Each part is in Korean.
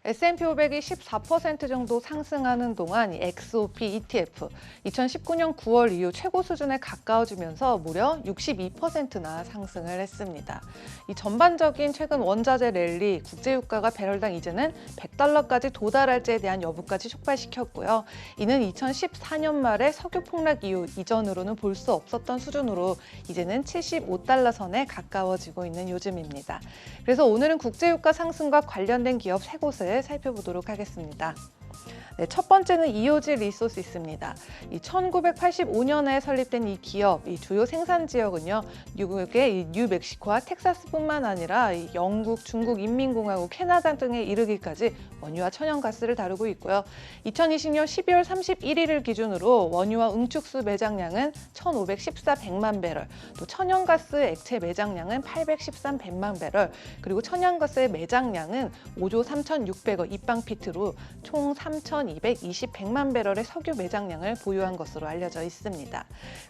S&P 500이 14% 정도 상승하는 동안 이 XOP ETF 2019년 9월 이후 최고 수준에 가까워지면서 무려 62%나 상승을 했습니다. 이 전반적인 최근 원자재 랠리, 국제유가가 배럴당 이제는 100달러까지 도달할지에 대한 여부까지 촉발시켰고요. 이는 2014년 말에 석유 폭락 이후 이전으로는 볼 수 없었던 수준으로 이제는 75달러 선에 가까워지고 있는 요즘입니다. 그래서 오늘은 국제유가 상승과 관련된 기업 3곳을 살펴보도록 하겠습니다. 네, 첫 번째는 이오지 리소시스입니다. 1985년에 설립된 이 기업, 이 주요 생산 지역은요, 미국의 뉴멕시코와 텍사스뿐만 아니라 영국, 중국 인민공화국, 캐나다 등에 이르기까지 원유와 천연가스를 다루고 있고요. 2020년 12월 31일을 기준으로 원유와 응축수 매장량은 1,514백만 배럴, 또 천연가스 액체 매장량은 813 백만 배럴, 그리고 천연가스의 매장량은 5조 3,600억 입방피트로 총 3,220백만 배럴의 석유 매장량을 보유한 것으로 알려져 있습니다.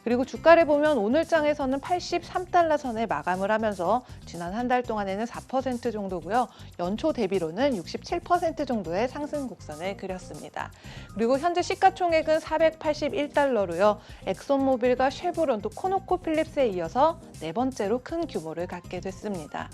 그리고 주가를 보면 오늘 장에서는 83달러 선에 마감을 하면서 지난 한 달 동안에는 4% 정도고요. 연초 대비로는 67% 정도의 상승 곡선을 그렸습니다. 그리고 현재 시가총액은 481달러로요. 엑손모빌과 쉐보론 또 코노코필립스에 이어서 네 번째로 큰 규모를 갖게 됐습니다.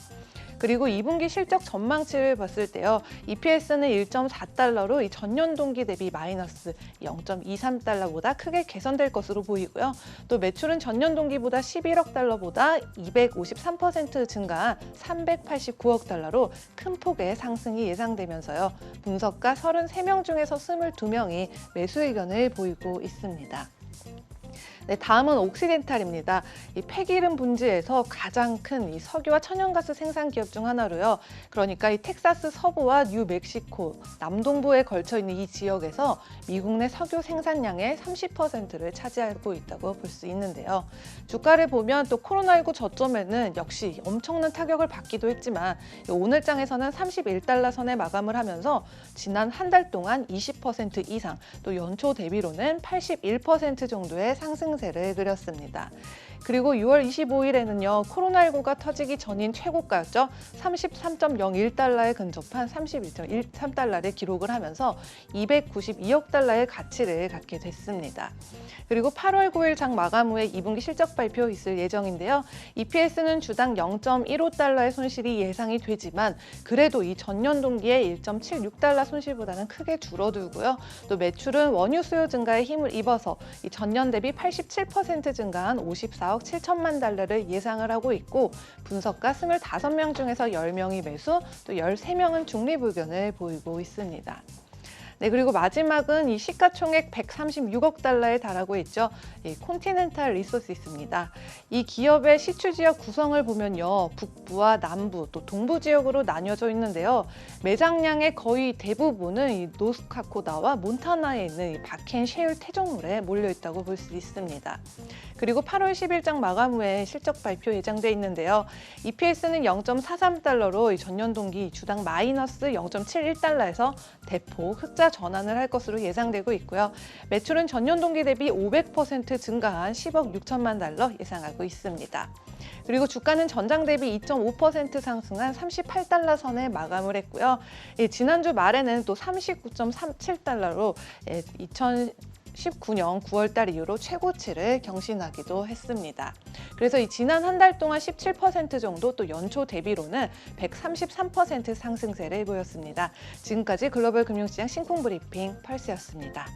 그리고 2분기 실적 전망치를 봤을 때요. EPS는 1.4달러로 이 전년 동기 대비 마이너스 0.23달러보다 크게 개선될 것으로 보이고요. 또 매출은 전년 동기보다 11억 달러보다 253% 증가한 389억 달러로 큰 폭의 상승이 예상되면서요. 분석가 33명 중에서 22명이 매수 의견을 보이고 있습니다. 네, 다음은 옥시덴탈입니다. 이 폐기름 분지에서 가장 큰 이 석유와 천연가스 생산 기업 중 하나로요. 그러니까 이 텍사스 서부와 뉴멕시코 남동부에 걸쳐 있는 이 지역에서 미국 내 석유 생산량의 30%를 차지하고 있다고 볼 수 있는데요. 주가를 보면 또 코로나19 저점에는 역시 엄청난 타격을 받기도 했지만 오늘 장에서는 31달러 선에 마감을 하면서 지난 한 달 동안 20% 이상 또 연초 대비로는 81% 정도의 상승세를 그렸습니다. 그리고 6월 25일에는요. 코로나19가 터지기 전인 최고가였죠. 33.01달러에 근접한 31.13달러를 기록을 하면서 292억 달러의 가치를 갖게 됐습니다. 그리고 8월 9일 장 마감 후에 2분기 실적 발표 있을 예정인데요. EPS는 주당 0.15달러의 손실이 예상이 되지만 그래도 이 전년 동기의 1.76달러 손실보다는 크게 줄어들고요. 또 매출은 원유 수요 증가에 힘을 입어서 이 전년 대비 87% 증가한 54억 7천만 달러를 예상을 하고 있고 분석가 25명 중에서 10명이 매수, 또 13명은 중립 의견을 보이고 있습니다. 네, 그리고 마지막은 이 시가총액 136억 달러에 달하고 있죠. 이 콘티넨탈 리소시스입니다. 이 기업의 시추 지역 구성을 보면요. 북부와 남부 또 동부 지역으로 나뉘어져 있는데요. 매장량의 거의 대부분은 이 노스카코다와 몬타나에 있는 이 바켄 셰일 태종물에 몰려 있다고 볼 수 있습니다. 그리고 8월 10일장 마감 후에 실적 발표 예정돼 있는데요. EPS는 0.43달러로 전년 동기 주당 마이너스 0.71달러에서 대폭 흑자 전환을 할 것으로 예상되고 있고요. 매출은 전년 동기 대비 500% 증가한 10억 6천만 달러 예상하고 있습니다. 그리고 주가는 전장 대비 2.5% 상승한 38달러 선에 마감을 했고요. 지난주 말에는 또 39.37달러로 2019년 9월달 이후로 최고치를 경신하기도 했습니다. 그래서 이 지난 한 달 동안 17% 정도 또 연초 대비로는 133% 상승세를 보였습니다. 지금까지 글로벌 금융시장 신쿵 브리핑 펄스였습니다.